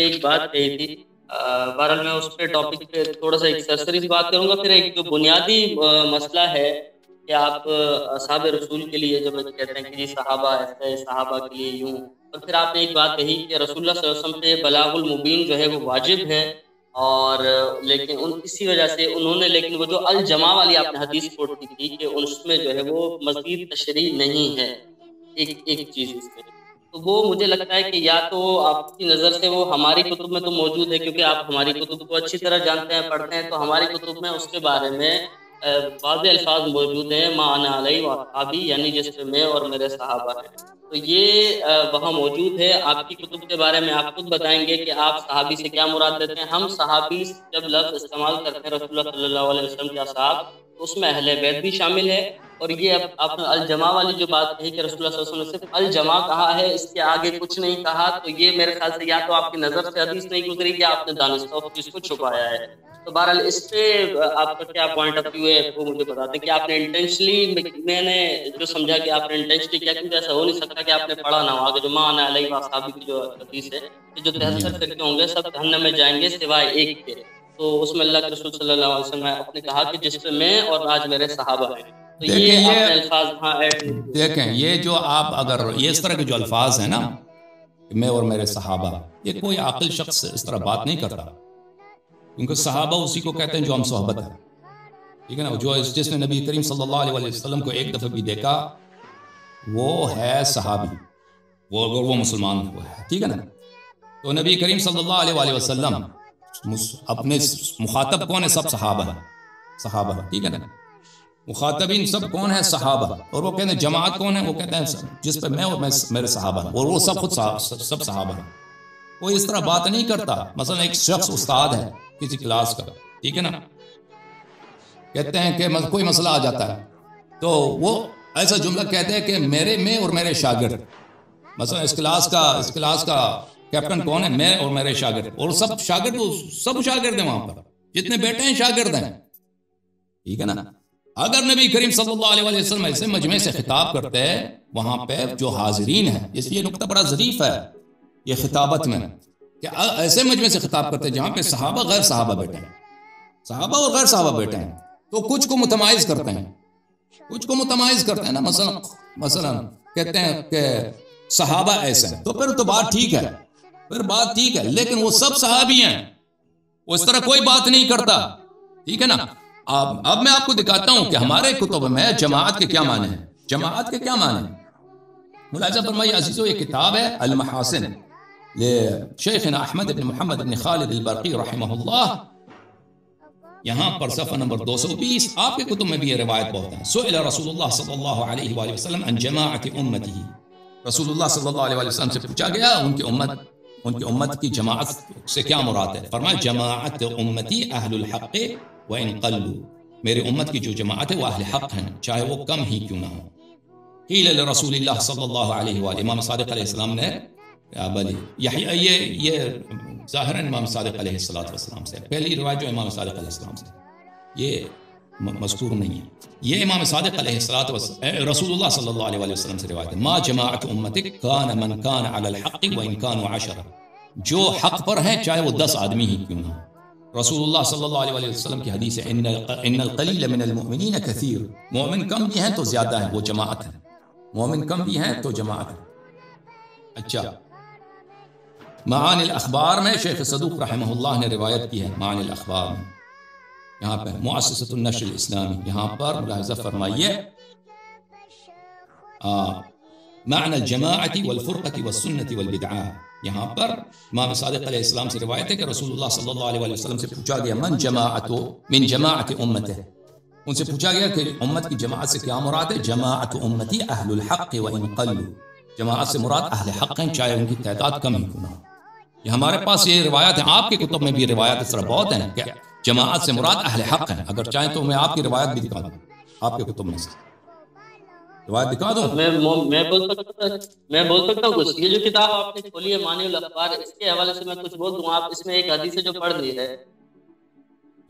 ایک بات کہی تھی، بہرحال میں اس پہ ٹاپک پہ تھوڑا سا ایک سرسری سی بات کروں گا، پھر ایک جو بنیادی مسئلہ ہے کہ آپ اصحاب رسول کے لیے جب کہتے ہیں کہ جی صحابہ ایسے، صحابہ کے لیے یوں، اور پھر آپ نے ایک بات کہی کہ رسول اللہ صلی اللہ علیہ وسلم پہ بلاغ المبین جو ہے وہ واجب ہے، اور لیکن اسی وجہ سے انہوں نے، لیکن وہ جو الجماع والی آپ نے حدیث کوٹ کی تھی کہ اس میں جو ہے وہ مزید تشریح نہیں ہے، ایک ایک چیز اس میں، تو وہ مجھے لگتا ہے کہ یا تو آپ کی نظر سے وہ ہماری کتب میں تو موجود ہے، کیونکہ آپ ہماری کتب کو اچھی طرح جانتے ہیں، پڑھتے ہیں، تو ہماری کتب میں اس کے بارے میں واضح الفاظ موجود ہیں، ما انا علیہ واصحابی، یعنی جس پہ میں اور میرے صحابہ ہیں، تو یہ وہاں موجود ہے۔ آپ کی کتب کے بارے میں آپ خود بتائیں گے کہ آپ صحابی سے کیا مراد دیتے ہیں۔ ہم صحابی جب لفظ استعمال کرتے ہیں رسول اللہ صلی اللہ علیہ وسلم کے اصحاب، تو اس میں اہل بیت بھی شامل ہے، اور یہ اب آپ نے الجماع والی جو بات کہی کہ رسول اللہ صلی اللہ علیہ وسلم نے صرف الجماع کہا ہے، اس کے آگے کچھ نہیں کہا، تو یہ میرے خیال سے یا تو آپ کی نظر سے حدیث نہیں گزری یا آپ نے دانستہ اس چیز کو چھپایا ہے۔ تو بہرحال اس پہ آپ کا کیا پوائنٹ آف ویو ہے وہ مجھے بتا دیں کہ آپ نے انٹینشلی، میں نے جو سمجھا کہ آپ نے انٹینشلی کیا، کیونکہ ایسا ہو نہیں سکتا کہ آپ نے پڑھا نہ ہو، آگے جو ما انا علیہ واصحابی کی جو حدیث ہے کہ جو 73 فرقے ہوں گے سب جہنم میں جائیں گے سوائے ایک کے، تو اس میں اللہ کے رسول صلی اللہ علیہ وسلم نے کہا کہ جس پہ میں اور آج میرے صحابہ ہیں، تو یہ آپ نے الفاظ ہاں دیکھیں، یہ جو آپ اگر یہ اس طرح کے جو الفاظ ہیں نا کہ میں اور میرے صحابہ، یہ کوئی عاقل شخص اس طرح بات نہیں کرتا، کیونکہ صحابہ اسی کو کہتے ہیں جو ہم صحبت ہے، ٹھیک ہے نا، جو جس نے نبی کریم صلی اللہ علیہ وسلم کو ایک دفعہ بھی دیکھا وہ ہے صحابی، وہ اگر وہ مسلمان ہوا ہے، ٹھیک ہے نا۔ تو نبی کریم صلی اللہ علیہ وسلم اپنے مخاطب کون ہے؟ سب صحابہ، صحابہ، ٹھیک ہے نا، مخاطبین سب کون ہیں؟ صحابہ، اور وہ کہتے ہیں جماعت کون ہے؟ وہ کہتے ہیں جس پہ میں اور میرے صحابہ ہیں، اور وہ سب خود سب صحابہ ہیں۔ کوئی اس طرح بات نہیں کرتا۔ مثلا ایک شخص استاد ہے کسی کلاس کا، ٹھیک ہے نا، کہتے ہیں کہ کوئی مسئلہ آ جاتا ہے تو وہ ایسا جملہ کہتے ہیں کہ میں اور میرے شاگرد، مثلا اس کلاس کا کیپٹن کون ہے؟ میں اور میرے شاگرد، اور سب شاگرد ہیں، وہاں پر جتنے بیٹھے ہیں شاگرد ہیں، ٹھیک ہے نا۔ اگر نبی کریم صلی اللہ علیہ وسلم ایسے مجمع سے خطاب کرتے ہیں وہاں پہ جو حاضرین ہیں، اس لیے نقطہ بڑا ظریف ہے یہ خطابت میں کہ ایسے مجمع سے خطاب کرتے ہیں جہاں پہ صحابہ غیر صحابہ بیٹھے ہیں، صحابہ اور غیر صحابہ بیٹھے ہیں، تو کچھ کو متمائز کرتے ہیں نا، مثلا کہتے ہیں کہ صحابہ ایسے ہیں، تو پھر تو بات ٹھیک ہے، لیکن وہ سب صحابی ہیں، وہ اس طرح کوئی بات نہیں کرتا، ٹھیک ہے نا۔ اب میں آپ کو دکھاتا ہوں کہ ہمارے کتب میں جماعت کے کیا معنی ہیں، ملاحظہ فرمائیے عزیزو، یہ کتاب ہے المحاسن لشیخنا احمد بن محمد بن خالد البرقی رحمہ اللہ، یہاں پر صفحہ نمبر 220، آپ کے کتب میں بھی یہ روایت بہت ہے۔ سئل رسول اللہ صلی اللہ علیہ وآلہ وسلم عن جماعت امتی، رسول اللہ صلی اللہ علیہ وآلہ وسلم سے پوچھا گیا ان کی امت کی جماعت سے کیا مراد ہے، فرمایا جماعت امتی اہل الحق وَإِن قَلُّوا، میرے امت کی جو جماعت ہے وہ اہل حق ہیں چاہے وہ کم ہی کیوں نہ ہوں۔ قیل لرسول اللہ صلی اللہ علیہ وآلہ، امام صادق علیہ السلام نے یہ ظاہراً امام صادق علیہ السلام سے، پہلی روایت جو امام صادق علیہ السلام سے، یہ مذکور نہیں ہے، یہ امام صادق علیہ السلام رسول اللہ صلی اللہ علیہ وسلم سے روایت ہے، ما جماعت امتک کان من کان علی الحق وإن كانوا 10، جو حق پر ہیں چاہے وہ 10 آدمی ہی کیوں نہ ہوں۔ رسول اللہ صلی اللہ علیہ وسلم کی حدیث ہے ان القلیل من المؤمنین کثیر، مومن کم بھی ہیں تو زیادہ ہیں، وہ جماعت ہیں، مومن کم بھی ہیں تو جماعت ہے۔ اچھا، معانی الاخبار میں شیخ صدوق رحمہ اللہ نے روایت کی ہے، معانی الاخبار میں، یہاں پہ مؤسسۃ النشر الاسلامی، یہاں پر ملاحظہ فرمائیے معنی الجماعت والفرقہ والسنة والبدعہ، یہاں پر امام صادق علیہ السلام سے روایت ہے کہ رسول اللہ صلی اللہ علیہ وسلم سے پوچھا گیا من جماعت امت، ان سے پوچھا گیا کہ امت کی جماعت سے کیا مراد ہے، جماعت امتی اہل الحق وإن قلوا، جماعت سے مراد اہل حق ہیں چاہے ان کی تعداد کم ہی کیوں نہ ہو۔ یہ ہمارے پاس یہ روایت ہے، آپ کے کتب میں بھی روایت اس طرح بہت ہیں کہ جماعت سے مراد اہل حق ہیں، اگر چاہیں تو میں آپ کی روایت بھی دکھا دوں، آپ کے کتب میں سے روایت دکھا دوں۔ میں بول سکتا ہوں کچھ، یہ جو کتاب آپ نے کھولی ہے معنی الاخبار، اس کے حوالے سے میں کچھ بول دوں۔ آپ اس میں ایک حدیث ہے جو پڑھ لی ہے،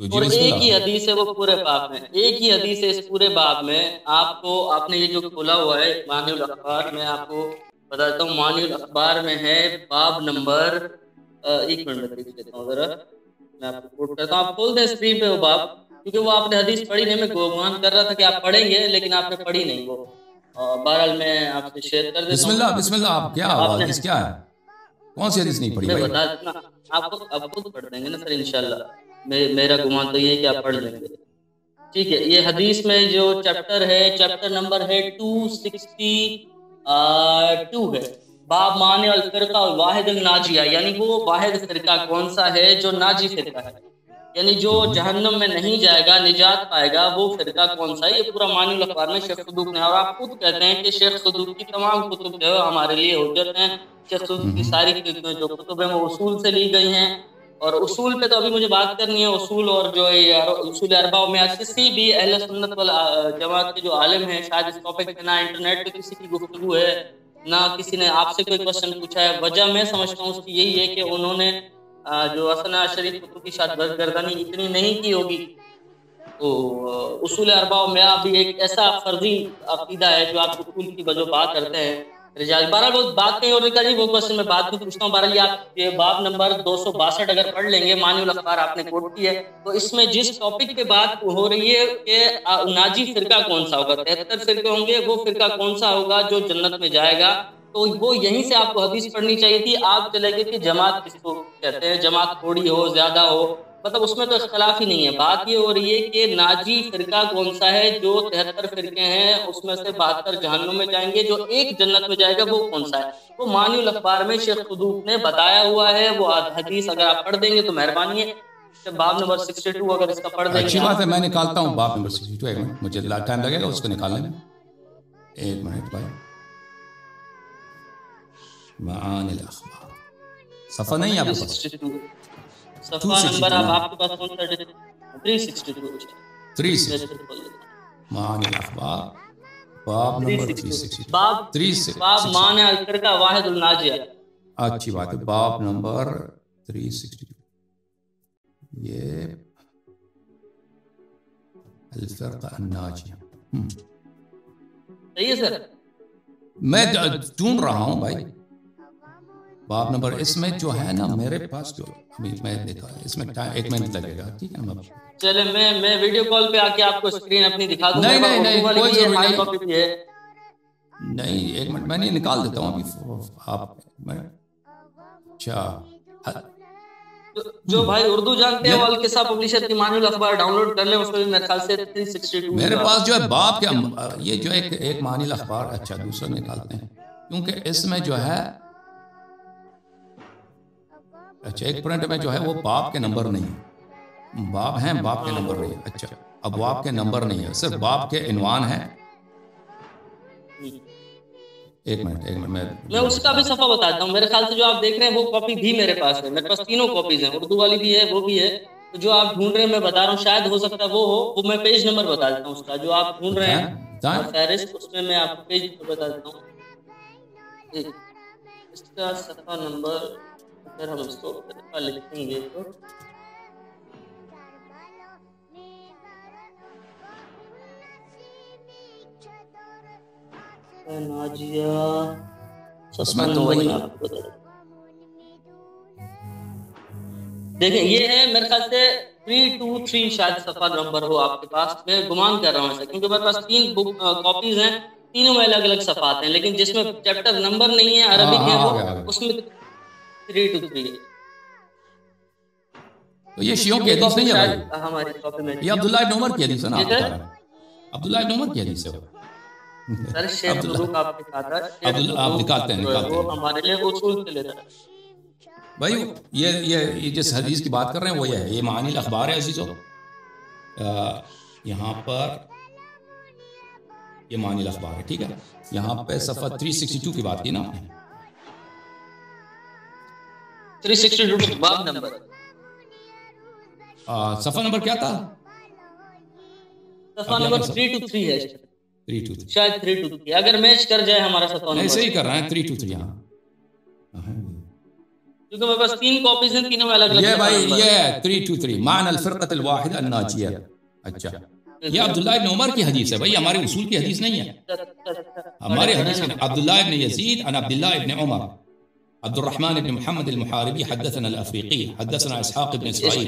اور ایک ہی حدیث ہے وہ پورے باب میں، ایک ہی حدیث ہے اس پورے باب میں، آپ نے یہ جو کھولا ہوا ہے معنی الاخبار، میں آپ کو بتاتا ہوں، معنی الاخبار میں ہے باب نمبر एक मिनट में देख लेता हूँ ज़रा, मैं आपको कोट करता हूँ। आप खोल दें स्क्रीन पे वो बाब, क्योंकि वो आपने हदीस पढ़ी नहीं, मैं गुमान कर रहा था कि आप पढ़ेंगे लेकिन आपने पढ़ी नहीं वो। बहरहाल मैं आपसे शेयर कर देता हूँ। बिस्मिल्लाह बिस्मिल्लाह, आप क्या हदीस क्या है, कौन सी हदीस नहीं पढ़ी मैं भाई? बता देता आपको, अब खुद पढ़ देंगे ना सर इंशाल्लाह। मेरा गुमान तो ये है कि आप पढ़ लेंगे। ठीक है, ये हदीस में जो चैप्टर है, चैप्टर नंबर है 262 है। बाब माने अल फिरका वाहिद अल नाजिया, यानी वो वाहिद फिरका कौन सा है जो नाजी फिरका है, यानी जो जहन्नम में नहीं जाएगा, निजात पाएगा, वो फिरका कौन सा है। ये पूरा मानी अखबार में शेख सदूक ने, और आप खुद कहते हैं कि शेख सदूक की तमाम कुतुब जो है हमारे लिए हुज्जत हैं। शेख सदूक की सारी जो कुतुब है वो उसूल से ली गई हैं, और उसूल पे तो अभी मुझे बात करनी है। उसूल और जो है उसूल अरबा में आज किसी भी अहले सुन्नत वल जमात के जो आलिम हैं, शायद इस टॉपिक पे ना इंटरनेट पे किसी की गुफ्तगू है, ना किसी ने आपसे कोई क्वेश्चन पूछा है। वजह मैं समझता हूँ उसकी यही है कि उन्होंने जो असना शरीफ कुतुब की शायद गर्दनी इतनी नहीं की होगी। तो उसूल अरबा में भी एक ऐसा फर्जी अकीदा है जो आप उसूल की वजह बात करते हैं। बहरहाल वो बात कहीं और निकल जी, वो क्वेश्चन मैं बाद में पूछता हूँ। बहरहाल आप ये बाब नंबर 262 अगर पढ़ लेंगे, मानुल अखबार आपने कोट की है, तो इसमें जिस टॉपिक पे बात हो रही है कि नाजी फिरका कौन सा होगा, 73 फिरके होंगे, वो फिरका कौन सा होगा जो जन्नत में जाएगा। तो वो यहीं से आपको हदीस पढ़नी चाहिए थी। आप चले गए कि जमात किसको कहते हैं, जमात थोड़ी हो ज्यादा हो, मतलब उसमें तो इख्तलाफ ही नहीं है। बात ये हो रही है कि नाजी फिरका कौन सा है, जो 73 फिरके हैं उसमें से 72 जहन्नुम में जाएंगे, जो एक जन्नत में जाएगा वो कौन सा है। वो मानुल अखबार में शेख सदूक ने बताया हुआ है। वो हदीस अगर आप पढ़ देंगे तो मेहरबानी है। बाब नंबर 62 अगर इसका पढ़ देंगे, अच्छी बात है, मैं निकालता हूँ बाब नंबर 62। एक मिनट, मुझे टाइम लगेगा उसको निकालने में, एक मिनट भाई। मानिल अखबार सफ़ा नहीं आपके पास? सफ़ा नंबर अब आपके पास कौन सा? 362। मानिल अखबार बाब नंबर 362। बाब माने अल फिरका वाहिद अल नाजिया। अच्छी बात है, बाब नंबर 362, ये अल फिरका अन नाजिया। सही है सर, मैं ढूंढ रहा हूँ भाई बाब नंबर। इसमें जो है ना मेरे पास, जो अभी मैं देखा इसमें एक मिनट लगेगा, ठीक है ना? चले मैं वीडियो कॉल पे आके आपको स्क्रीन अपनी दिखा दूंगा। नहीं नहीं नहीं, कोई जरूरी नहीं। है नहीं, एक मिनट मैं नहीं निकाल देता हूँ अभी आप। अच्छा, जो भाई उर्दू जानते हैं वो अल किस्सा पब्लिशर की मानुल अखबार डाउनलोड कर ले, उसमें भी मेरे ख्याल से 362 मेरे पास जो है बाब के, ये जो एक मानिल अखबार। अच्छा, दूसरा निकालते हैं क्योंकि इसमें जो है, अच्छा एक प्रिंट में जो है वो बाप के नंबर नहीं है, बाप हैं बाप के नंबर नहीं है। अच्छा, अब बाप के नंबर नहीं है, सिर्फ बाप के इनवान है। एक मिनट मैं उसका भी सफा बताता हूँ। मेरे ख्याल से जो आप देख रहे हैं वो कॉपी भी मेरे पास है, मेरे पास तीनों कॉपीज हैं, उर्दू वाली भी है वो भी है। तो जो आप ढूंढ रहे हैं मैं बता रहा हूँ, शायद हो सकता है वो हो। वो मैं पेज नंबर बता देता हूँ उसका, जो आप ढूंढ रहे हैं फहरिस्त, उसमें मैं आपको पेज बता देता हूँ। इसका सफा नंबर अगर हम इसको लिखेंगे तो नाजिया सफा नंबर देखें, ये है मेरे ख्याल से 323 शायद सफा नंबर हो आपके पास। मैं गुमान कर रहा हूँ ऐसा, क्योंकि मेरे पास 3 बुक कॉपीज हैं, तीनों में अलग अलग सफात हैं, लेकिन जिसमें चैप्टर नंबर नहीं है अरबिक है वो उसमें 323 है। तो ये शियों की हदीस नहीं है भाई, हमारी कॉपी में ये अब्दुल्लाह इब्न उमर की हदीस है ना? अब्दुल्लाह इब्न उमर की हदीस है सर। शेख सदूक आप दिखाता है, आप निकालते हैं वो हमारे लिए उसूल के लेता है भाई। ये जिस हदीस की बात कर रहे हैं वो ये है, ये मानिल अखबार है अजीजों। यहाँ पर ये मानिल अखबार है, ठीक है। यहाँ पे सफ़ा 362 की बात की ना आपने, 362 बाब नंबर, सफ़ा नंबर क्या था? सफ़ा नंबर 323 है, 323 शायद 323 अगर मैच कर जाए हमारा सफ़ा नंबर। ऐसे ही कर रहे हैं 323 यहाँ, क्योंकि मेरे पास 3 कॉपीज हैं, तीनों में अलग अलग। ये भाई ये 323 मान अल फ़िरक़तुल वाहिदा अन नाजिया। अच्छा, ये अब्दुल्लाह इब्न उमर की हदीस है भाई, हमारे उसूल की हदीस नहीं है। हमारे हदीस में अब्दुल्लाह इब्न यजीद अन अब्दुल्लाह इब्न उमर, अब्दुर्रहमान इब्न मोहम्मद अल-मुहारिबी हदथना अल-अफरीकी हदथना इसहाक इब्न इस्माइल।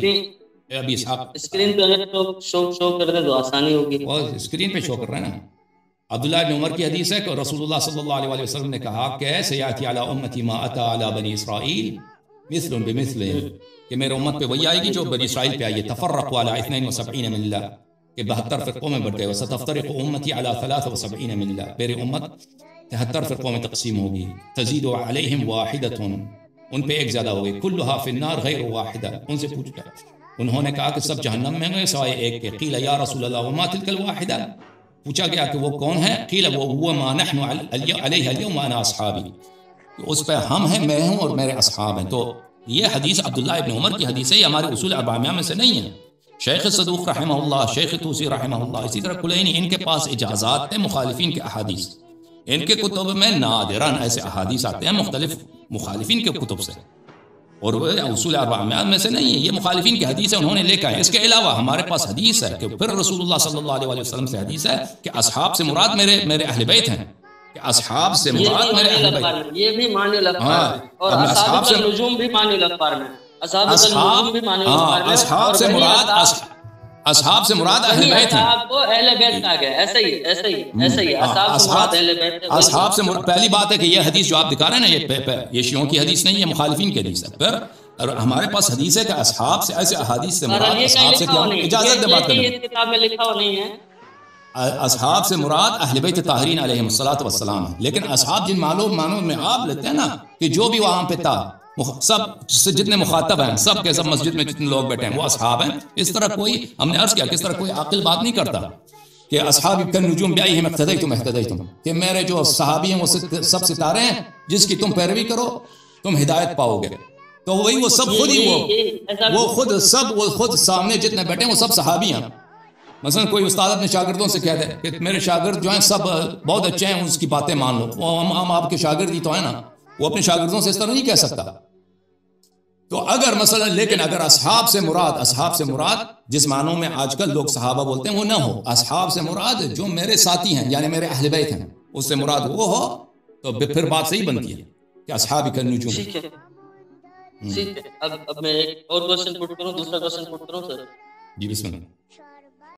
अभी इसहाक स्क्रीन पे अगर शो कर दे तो आसानी होगी। और स्क्रीन पे शो कर रहे हैं ना। अब्दुल्लाह इब्न उमर की हदीस है कि रसूलुल्लाह सल्लल्लाहु अलैहि वसल्लम ने कहा कि सयाती अला उम्मती मा अता अला बनी इसराइल मिस्लुन बिमिस्लिन, कि मेरे उम्मत पे वही आएगी जो बनी इसराइल पे आई है। तफर्रक़ु अला 72 मिल्ला, कि 72 फ़िरक़ों में बट गए। सतफ्तरिक़ु उम्मती अला 73 मिल्ला, मेरी उम्मत 73 फ़िरक़ों में तक़सीम होगी। तज़ीदु अलैहिम वाहिदतुन, उन पे एक ज़्यादा होगी। कुल्लुहा फ़िन्नार गैरु वाहिदा, उनसे पूछा, उन्होंने कहा कि सब जहन्नम में गए सिवाय एक के। क़ील या रसूलल्लाह वमा तिल्कल वाहिदा, पूछा गया कि वो कौन है। क़ील वो हुवा मा नहनु अलैहि अल-यौम व अना अस्हाबी, उस पर हम हैं, मैं हूँ और मेरे असहाब हैं। तो ये हदीस अब्दुल्लाह इब्न उमर की हदीस है, ये हमारे उसूल अर्बाइया में से नहीं है। शेख सदूक रहमहुल्लाह, शेख तूसी रहमहुल्लाह, इसी तरह कुलैनी, इनके पास इजाज़ात थे मुखालिफिन के अहादीस। इनके कुतुब में नादिरन ऐसे अहादीस आते हैं मुख्तलिफ मुखालिफिन के कुतुब से, और वह उसूल अर्बाइया में से नहीं है। ये मुखालिफिन की हदीस है, उन्होंने लिखा है। इसके अलावा हमारे पास हदीस है कि फिर रसूलुल्लाह सल्लल्लाहु अलैहि वसल्लम से हदीस है कि असहाब से मुराद मेरे अहले बैत हैं, कि असहाब से मुराद मेरे अहले बैत। ये भी मानिल अखबार में, और असहाब से नुजूम भी मानिल अखबार में, असहाब से मुराद अहले बैत हैं। आपको अहले बैत कहा गया, ऐसा ही असहाब से मुराद अहले बैत है। असहाब से पहली बात है कि ये हदीस जो आप दिखा रहे हैं ना, ये शियों की हदीस नहीं है, मुखालिफिन की हदीस है। फिर और हमारे पास हदीस है कि असहाब से, ऐसे अहादीस से मुराद असहाब से क्या, इजाजत दे बात करने, किताब में लिखा हुआ नहीं है। असहाब से मुराद अहले बैत ताहिरीन अलैहिमुस्सलातु वस्सलाम है। लेकिन असहाब जिन मानों में आप लेते हैं ना, कि जो भी वहाँ पे था, सब जितने मुखातब हैं, सब के सब मस्जिद में जितने लोग बैठे हैं वो असहाब हैं। इस तरह कोई, हमने अर्ज किया, किस तरह कोई आकिल बात नहीं करता कि असहाब कन नुजूम बिअय्यिहिम इक़्तदय्तुम, कि मेरे जो सहाबी हैं वो सब सितारे हैं, जिसकी तुम पैरवी करो तुम हिदायत पाओगे। तो वही वो सब खुद ही वो खुद सामने जितने बैठे हैं वो सब सहाबी हैं। मसलन कोई उस्ताद अपने शागिर्दों से कहते हैं कि मेरे शागिर्द जो हैं सब बहुत अच्छे हैं, उसकी बातें मान लो, वो हम आपके शागिर्द ही तो है ना। वो अपने शागिर्दों से इस तरह नहीं कह सकता। तो अगर मसलन, लेकिन अगर असहाब से मुराद जिस मानों में आजकल लोग सहाबा बोलते हैं वो ना हो, असहाब से मुराद जो मेरे साथी हैं, यानी मेरे अहले बैत हैं, उससे मुराद वो हो, तो फिर बात सही बनती है कि असहाब का नुजूम। ठीक है। अब मैं एक और क्वेश्चन पुट करूं, दूसरा क्वेश्चन पुट करूं सर? जी बिस्मिल्लाह।